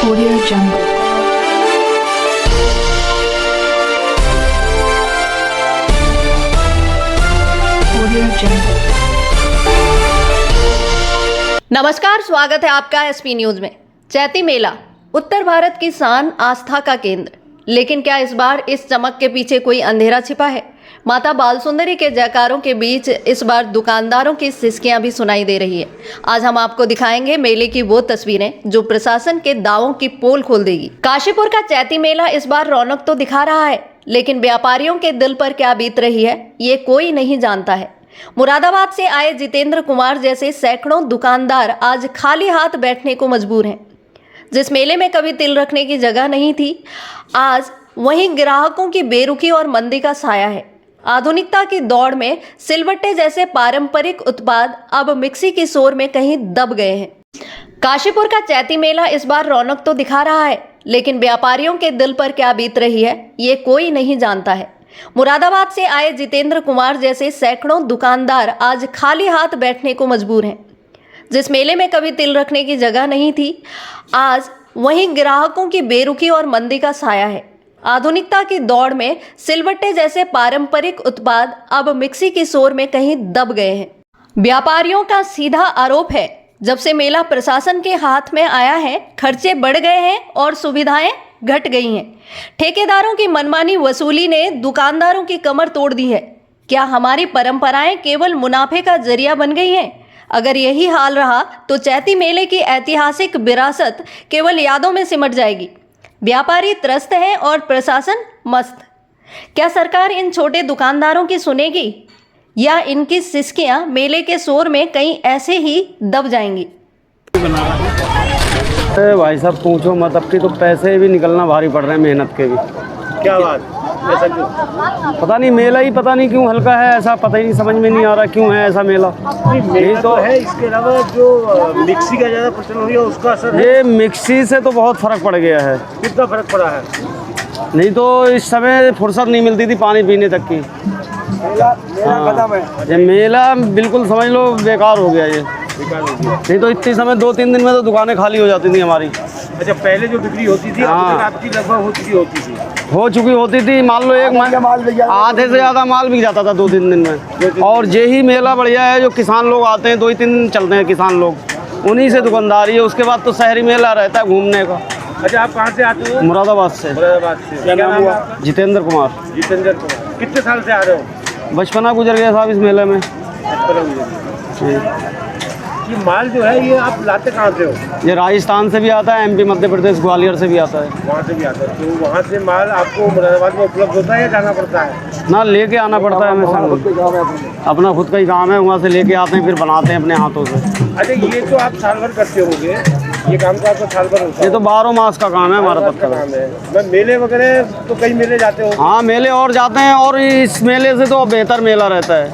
Audio Jungle. Audio Jungle. नमस्कार, स्वागत है आपका एसपी न्यूज में। चैती मेला उत्तर भारत की शान, आस्था का केंद्र। लेकिन क्या इस बार इस चमक के पीछे कोई अंधेरा छिपा है? माता बालसुंदरी के जयकारों के बीच इस बार दुकानदारों की सिसकियां भी सुनाई दे रही है। आज हम आपको दिखाएंगे मेले की वो तस्वीरें जो प्रशासन के दावों की पोल खोल देगी। काशीपुर का चैती मेला इस बार रौनक तो दिखा रहा है, लेकिन व्यापारियों के दिल पर क्या बीत रही है ये कोई नहीं जानता है। मुरादाबाद से आए जितेंद्र कुमार जैसे सैकड़ों दुकानदार आज खाली हाथ बैठने को मजबूर हैं। जिस मेले में कभी तिल रखने की जगह नहीं थी, आज वहीं ग्राहकों की बेरुखी और मंदी का साया है। आधुनिकता की दौड़ में सिलबट्टे जैसे पारंपरिक उत्पाद अब मिक्सी की शोर में कहीं दब गए हैं। काशीपुर का चैती मेला इस बार रौनक तो दिखा रहा है, लेकिन व्यापारियों के दिल पर क्या बीत रही है ये कोई नहीं जानता है। मुरादाबाद से आए जितेंद्र कुमार जैसे सैकड़ों दुकानदार आज खाली हाथ बैठने को मजबूर हैं। जिस मेले में कभी तिल रखने की जगह नहीं थी, आज वहीं ग्राहकों की बेरुखी और मंदी का साया है। आधुनिकता की दौड़ में सिलबट्टे जैसे पारंपरिक उत्पाद अब मिक्सी की शोर में कहीं दब गए हैं। व्यापारियों का सीधा आरोप है, जब से मेला प्रशासन के हाथ में आया है, खर्चे बढ़ गए हैं और सुविधाएं घट गई हैं। ठेकेदारों की मनमानी वसूली ने दुकानदारों की कमर तोड़ दी है। क्या हमारी परंपराएं केवल मुनाफे का जरिया बन गई हैं? अगर यही हाल रहा तो चैती मेले की ऐतिहासिक विरासत केवल यादों में सिमट जाएगी। व्यापारी त्रस्त हैं और प्रशासन मस्त। क्या सरकार इन छोटे दुकानदारों की सुनेगी या इनकी सिसकियां मेले के शोर में कहीं ऐसे ही दब जाएंगी? भाई साहब पूछो मत, अब की तो पैसे भी निकलना भारी पड़ रहे हैं, मेहनत के भी। क्या बात, ऐसा क्यों? पता नहीं, मेला ही पता नहीं क्यों हल्का है, ऐसा पता ही नहीं, समझ में नहीं आ रहा क्यों है ऐसा मेला। मेला तो है, इसके अलावा जो मिक्सी का ज़्यादा प्रचलन हो गया उसका असर है। ये मिक्सी से तो बहुत फर्क पड़ गया है। कितना फर्क पड़ा है? नहीं तो इस समय फुर्सत नहीं मिलती थी पानी पीने तक की। मेला खत्म है। ये मेला बिल्कुल समझ लो बेकार हो गया ये। नहीं तो इतने समय 2-3 दिन में तो दुकानें खाली हो जाती थी हमारी। अच्छा, पहले जो बिक्री होती थी आपकी लगभग हो चुकी होती थी, मान लो एक आधे से ज़्यादा माल बिक जाता था 2-3 दिन में। और यही मेला बढ़िया है, जो किसान लोग आते हैं 2 ही 3 दिन चलते हैं किसान लोग, उन्हीं से दुकानदारी है। उसके बाद तो शहरी मेला रहता है घूमने का। अच्छा, आप कहाँ से आते हो? मुरादाबाद से। मुरादाबाद से। क्या नाम हुआ? जितेंद्र कुमार। जितेंद्र कुमार। कितने साल से आ रहे हो? बचपना गुजर गया साहब इस मेले में। ये माल जो है ये आप लाते कहाँ से हो? ये राजस्थान से भी आता है, MP मध्य प्रदेश ग्वालियर से भी आता है। वहाँ से भी आता है। तो वहाँ से माल आपको मुरादाबाद में उपलब्ध होता है या जाना पड़ता है? ना, लेके आना पड़ता है हमें। अपना खुद का ही काम है, वहाँ से लेके आते हैं, फिर बनाते हैं अपने हाथों से। अच्छा, ये तो आप साल भर करते होंगे, ये काम तो आपका साल भर होता है? ये तो 12 मास का काम है हमारा तब का। मैं मेले वगैरह तो कई मेले जाते हो? हाँ, मेले और जाते हैं, और इस मेले से तो बेहतर मेला रहता है।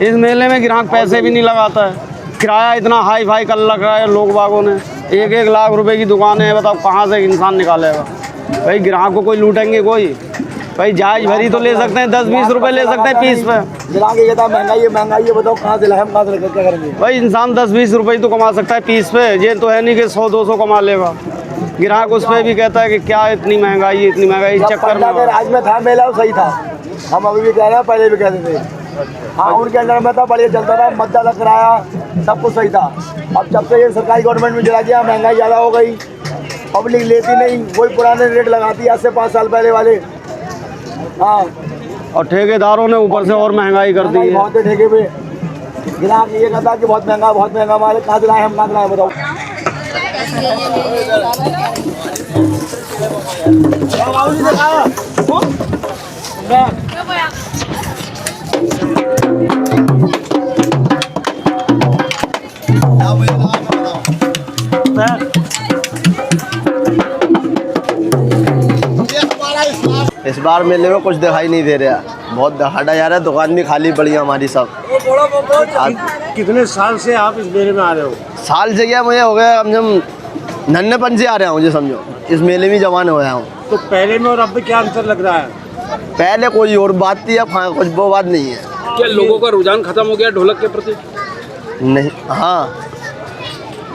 इस मेले में ग्राहक पैसे भी नहीं लगाता है। किराया इतना हाई फाई कर लग रहा है लोग बागों ने। 1-1 लाख रुपए की दुकान है, बताओ कहाँ से इंसान निकालेगा भाई? ग्राहक को कोई लूटेंगे कोई? भाई जायज भरी तो ले सकते हैं, 10-20 रुपए ले सकते हैं पीस पे। महंगाई है, बताओ कहाँ से लाए, हम कहाँ से क्या करेंगे? भाई इंसान 10-20 रुपए तो कमा सकता है पीस पे, ये तो है नहीं कि 100-200 कमा लेगा। ग्राहक उस पर भी कहता है कि क्या इतनी महंगाई है, इतनी महंगाई चक्कर में। आज में था मेला सही था, हम अभी भी कह रहे हैं, पहले भी कहते थे। हाँ, उनके अंदर में था, बढ़िया चलता था, मद्दा लग कराया, सब कुछ सही था। अब जब से ये सरकारी गवर्नमेंट में चला गया, महंगाई ज़्यादा हो गई, पब्लिक लेती नहीं, वही पुराने रेट लगाती है आज से 5 साल पहले वाले। हाँ, और ठेकेदारों ने ऊपर से और महंगाई कर दी है। बहुत है ठेके पे। ग्राहक ये कहता कि बहुत महंगा माल है, कहाँ से लाए, हम कहाँ से लाए, बताओ। इस बार मेले में कुछ दिखाई नहीं दे रहा, बहुत हटा जा रहा है, दुकान भी खाली पड़ी है हमारी सब। कितने साल से आप इस मेले में आ रहे हो? साल से क्या, मुझे हो गया कम से कम नन्हेपन से आ रहा हूँ, मुझे समझो इस मेले में जवान हो गया हूँ। तो पहले में और अब में क्या अंतर लग रहा है? पहले कोई और बात थी, अब कुछ वो बात नहीं है। क्या लोगों का रुझान खत्म हो गया ढोलक के प्रति? नहीं, हाँ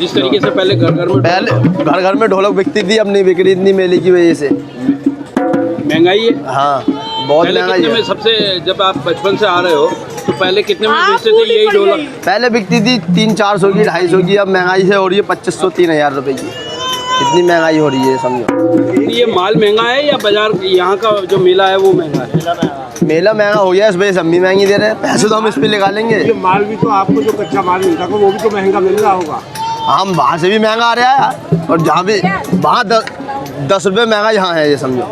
जिस तरीके से पहले घर घर में पहले घर घर में ढोलक बिकती थी, अब नहीं बिक रही इतनी मेले की वजह से। महंगाई है। हाँ बहुत पहले महंगाई कितने में है। सबसे, जब आप बचपन से आ रहे हो तो पहले कितने में बेचते थे यही ढोलक? पहले बिकती थी 300-400 की, 250 की। अब महंगाई से हो रही है 2500-3000 रुपए की। इतनी महंगाई हो रही है समझो। ये माल महंगा है या बाजार यहाँ का जो मेला है वो महंगा है? मेला महंगा हो गया, इस वजह से हम भी महंगी दे रहे हैं। पैसे तो हम इस पे लगा लेंगे। ये माल भी तो आपको जो कच्चा माल मिलता था वो भी तो महंगा मिल रहा होगा। हम वहाँ से भी महंगा आ रहा है, और जहाँ भी वहाँ 10 रुपये महंगा यहाँ है, ये समझो।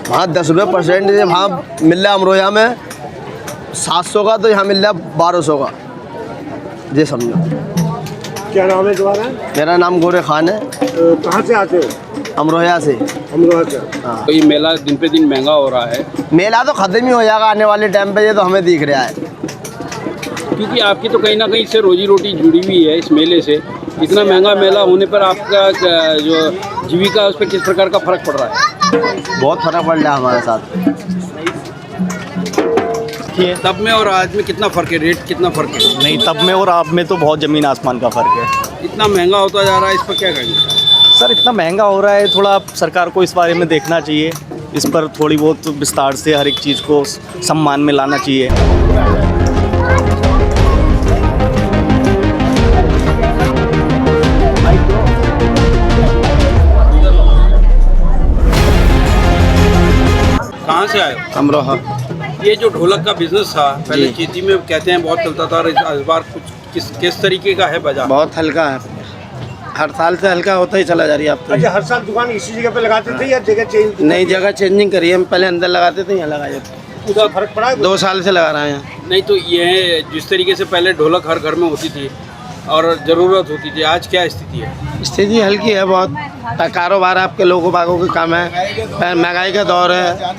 वहाँ 10 रुपये परसेंट वहाँ मिल रहा है अमरोहा में 700 का, तो यहाँ मिल रहा है 1200 का, ये समझो। क्या नाम है तुम्हारा? मेरा नाम गोरे खान है। कहाँ से आते हो? अमरोहा से। अमरोहा से। तो ये मेला दिन पे दिन महंगा हो रहा है, मेला तो ख़त्म ही हो जाएगा आने वाले टाइम पे, ये तो हमें दिख रहा है। क्योंकि आपकी तो कहीं ना कहीं से रोजी रोटी जुड़ी हुई है इस मेले से। इतना महंगा मेला होने पर आपका जो जीविका है उस पर किस प्रकार का फर्क पड़ रहा है? बहुत फर्क पड़ रहा है हमारे साथ। तब में और आज में कितना फर्क है? रेट कितना फर्क है? नहीं, तब में और अब में तो बहुत ज़मीन आसमान का फ़र्क है। इतना महंगा होता जा रहा है, इस पर क्या कहेंगे? सर इतना महंगा हो रहा है, थोड़ा सरकार को इस बारे में देखना चाहिए। इस पर थोड़ी बहुत विस्तार से हर एक चीज़ को सम्मान में लाना चाहिए। कहाँ से आए हो? अमरोहा। ये जो ढोलक का बिजनेस था पहले चीती में कहते हैं बहुत चलता था, और इस बार कुछ किस तरीके का है बाजार? बहुत हल्का है, हर साल से हल्का होता ही चला जा रही है। आप अच्छा, हर साल दुकान इसी जगह पे लगाते थे या जगह चेंज? नई जगह चेंजिंग करी है। हम पहले अंदर लगाते थे, यहाँ लगाए थे। उसका फर्क पड़ा है? 2 साल से लगा रहे हैं यहाँ। नहीं तो ये जिस तरीके से पहले ढोलक हर घर में होती थी और ज़रूरत होती थी, आज क्या स्थिति है? स्थिति हल्की है बहुत। कारोबार आपके लोगों बागों के काम है, महंगाई का दौर है,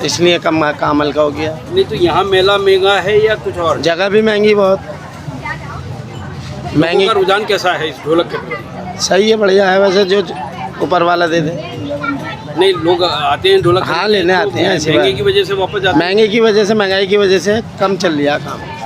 इसलिए काम हल्का हो गया। नहीं तो यहाँ मेला महंगा है या कुछ और? जगह भी महंगी बहुत महंगी का रुझान कैसा है इस ढोलक के प्रति? सही है, बढ़िया है वैसे, जो ऊपर वाला दे दे। नहीं, लोग आते हैं ढोलक हाँ, लेने आते हैं, ऐसी महंगे बात। की वजह से वापस जाते हैं। महंगे की वजह से, महंगाई की वजह से कम चल रहा काम।